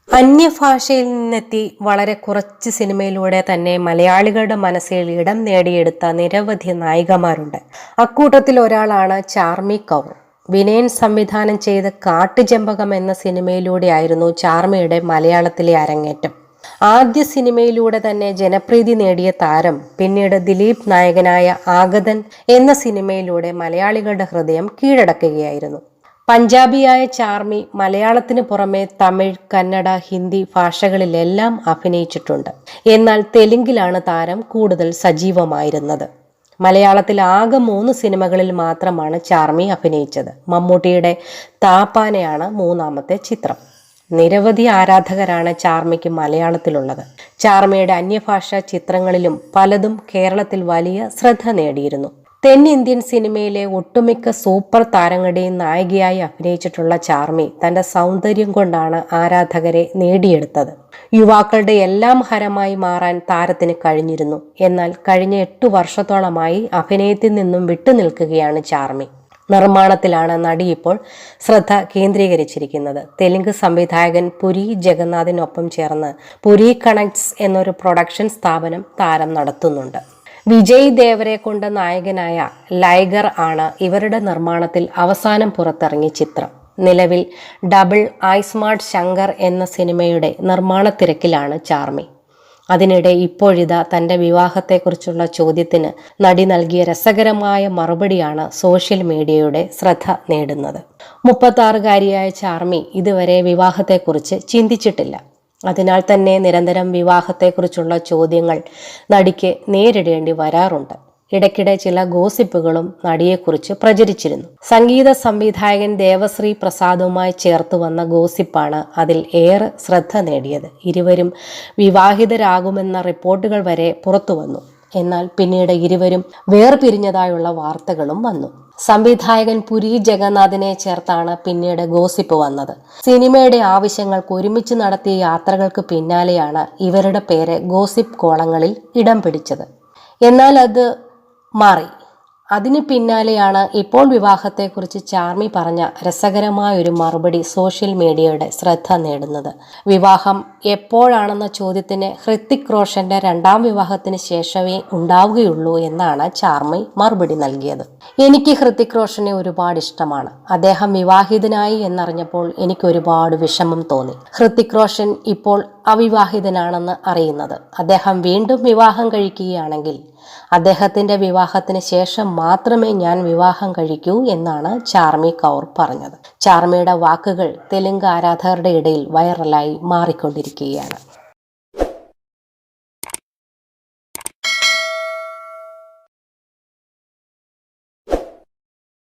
അന്യഭാഷയിൽ നിന്നെത്തി വളരെ കുറച്ച് സിനിമയിലൂടെ തന്നെ മലയാളികളുടെ മനസ്സിൽ ഇടം നേടിയെടുത്ത നിരവധി നായികമാരുണ്ട്. അക്കൂട്ടത്തിൽ ഒരാളാണ് ചാർമി കൗർ. വിനയൻ സംവിധാനം ചെയ്ത കാട്ടുചെമ്പകം എന്ന സിനിമയിലൂടെയായിരുന്നു ചാർമിയുടെ മലയാളത്തിലെ അരങ്ങേറ്റം. ആദ്യ സിനിമയിലൂടെ തന്നെ ജനപ്രീതി നേടിയ താരം പിന്നീട് ദിലീപ് നായകനായ ആഗതൻ എന്ന സിനിമയിലൂടെ മലയാളികളുടെ ഹൃദയം കീഴടക്കുകയായിരുന്നു. പഞ്ചാബിയായ ചാർമി മലയാളത്തിന് പുറമെ തമിഴ്, കന്നഡ, ഹിന്ദി ഭാഷകളിലെല്ലാം അഭിനയിച്ചിട്ടുണ്ട്. എന്നാൽ തെലുങ്കിലാണ് താരം കൂടുതൽ സജീവമായിരുന്നത്. മലയാളത്തിൽ ആകെ 3 സിനിമകളിൽ മാത്രമാണ് ചാർമി അഭിനയിച്ചത്. മമ്മൂട്ടിയുടെ താപ്പാനയാണ് 3ാമത്തെ ചിത്രം. നിരവധി ആരാധകരാണ് ചാർമിക്ക് മലയാളത്തിലുള്ളത്. ചാർമിയുടെ അന്യഭാഷാ ചിത്രങ്ങളിലും പലതും കേരളത്തിൽ വലിയ ശ്രദ്ധ നേടിയിരുന്നു. തെന്നിന്ത്യൻ സിനിമയിലെ ഒട്ടുമിക്ക സൂപ്പർ താരങ്ങളുടെയും നായികയായി അഭിനയിച്ചിട്ടുള്ള ചാർമി തന്റെ സൗന്ദര്യം കൊണ്ടാണ് ആരാധകരെ നേടിയെടുത്തത്. യുവാക്കളുടെ എല്ലാം ഹരമായി മാറാൻ താരത്തിന് കഴിഞ്ഞിരുന്നു. എന്നാൽ കഴിഞ്ഞ 8 വർഷത്തോളമായി അഭിനയത്തിൽ നിന്നും വിട്ടുനിൽക്കുകയാണ് ചാർമി. നിർമ്മാണത്തിലാണ് നടി ഇപ്പോൾ ശ്രദ്ധ കേന്ദ്രീകരിച്ചിരിക്കുന്നത്. തെലുങ്ക് സംവിധായകൻ പുരി ജഗന്നാഥിനൊപ്പം ചേർന്ന് പുരി കണക്ട്സ് എന്നൊരു പ്രൊഡക്ഷൻ സ്ഥാപനം താരം നടത്തുന്നുണ്ട്. വിജയ് ദേവരെ കൊണ്ട് നായകനായ ലൈഗർ ആണ് ഇവരുടെ നിർമ്മാണത്തിൽ അവസാനം പുറത്തിറങ്ങിയ ചിത്രം. നിലവിൽ ഡബിൾ ഐസ്മാർട്ട് ശങ്കർ എന്ന സിനിമയുടെ നിർമ്മാണ തിരക്കിലാണ് ചാർമി. അതിനിടെ ഇപ്പോഴിതാ തന്റെ വിവാഹത്തെക്കുറിച്ചുള്ള ചോദ്യത്തിന് നടി നൽകിയ രസകരമായ മറുപടിയാണ് സോഷ്യൽ മീഡിയയുടെ ശ്രദ്ധ നേടുന്നത്. 36-കാരിയായ ചാർമി ഇതുവരെ വിവാഹത്തെക്കുറിച്ച് ചിന്തിച്ചിട്ടില്ല. അതിനാൽ തന്നെ നിരന്തരം വിവാഹത്തെക്കുറിച്ചുള്ള ചോദ്യങ്ങൾ നടിക്ക് നേരിടേണ്ടി വരാറുണ്ട്. ഇടയ്ക്കിടെ ചില ഗോസിപ്പുകളും നടിയെക്കുറിച്ച് പ്രചരിച്ചിരുന്നു. സംഗീത സംവിധായകൻ ദേവശ്രീ പ്രസാദുമായി ചേർത്ത് വന്ന ഗോസിപ്പാണ് അതിൽ ഏറെ ശ്രദ്ധ നേടിയത്. ഇരുവരും വിവാഹിതരാകുമെന്ന റിപ്പോർട്ടുകൾ വരെ പുറത്തു വന്നു. എന്നാൽ പിന്നീട് ഇരുവരും വേർപിരിഞ്ഞതായുള്ള വാർത്തകളും വന്നു. സംവിധായകൻ പുരി ജഗന്നാഥിനെ ചേർത്താണ് പിന്നീട് ഗോസിപ്പ് വന്നത്. സിനിമയുടെ ആവശ്യങ്ങൾക്ക് ഒരുമിച്ച് നടത്തിയ യാത്രകൾക്ക് പിന്നാലെയാണ് ഇവരുടെ പേര് ഗോസിപ്പ് കോളങ്ങളിൽ ഇടം പിടിച്ചത്. എന്നാൽ അത് മാറി. അതിന് പിന്നാലെയാണ് ഇപ്പോൾ വിവാഹത്തെക്കുറിച്ച് ചാർമി പറഞ്ഞ രസകരമായൊരു മറുപടി സോഷ്യൽ മീഡിയയുടെ ശ്രദ്ധ നേടുന്നത്. വിവാഹം എപ്പോഴാണെന്ന ചോദ്യത്തിന് ഹൃത്തിക് റോഷന്റെ 2ാം വിവാഹത്തിന് ശേഷമേ ഉണ്ടാവുകയുള്ളൂ എന്നാണ് ചാർമി മറുപടി നൽകിയത്. എനിക്ക് ഹൃത്തിക് റോഷനെ ഒരുപാട് ഇഷ്ടമാണ്. അദ്ദേഹം വിവാഹിതനായി എന്നറിഞ്ഞപ്പോൾ എനിക്ക് ഒരുപാട് വിഷമം തോന്നി. ഹൃത്തിക് റോഷൻ ഇപ്പോൾ അവിവാഹിതനാണെന്ന് അറിയുന്നത്. അദ്ദേഹം വീണ്ടും വിവാഹം കഴിക്കുകയാണെങ്കിൽ അദ്ദേഹത്തിന്റെ വിവാഹത്തിന് ശേഷം മാത്രമേ ഞാൻ വിവാഹം കഴിക്കൂ എന്നാണ് ചാർമി കൗർ പറഞ്ഞത്. ചാർമിയുടെ വാക്കുകൾ തെലുങ്ക് ആരാധകരുടെ ഇടയിൽ വൈറലായി മാറിക്കൊണ്ടിരിക്കുകയാണ്.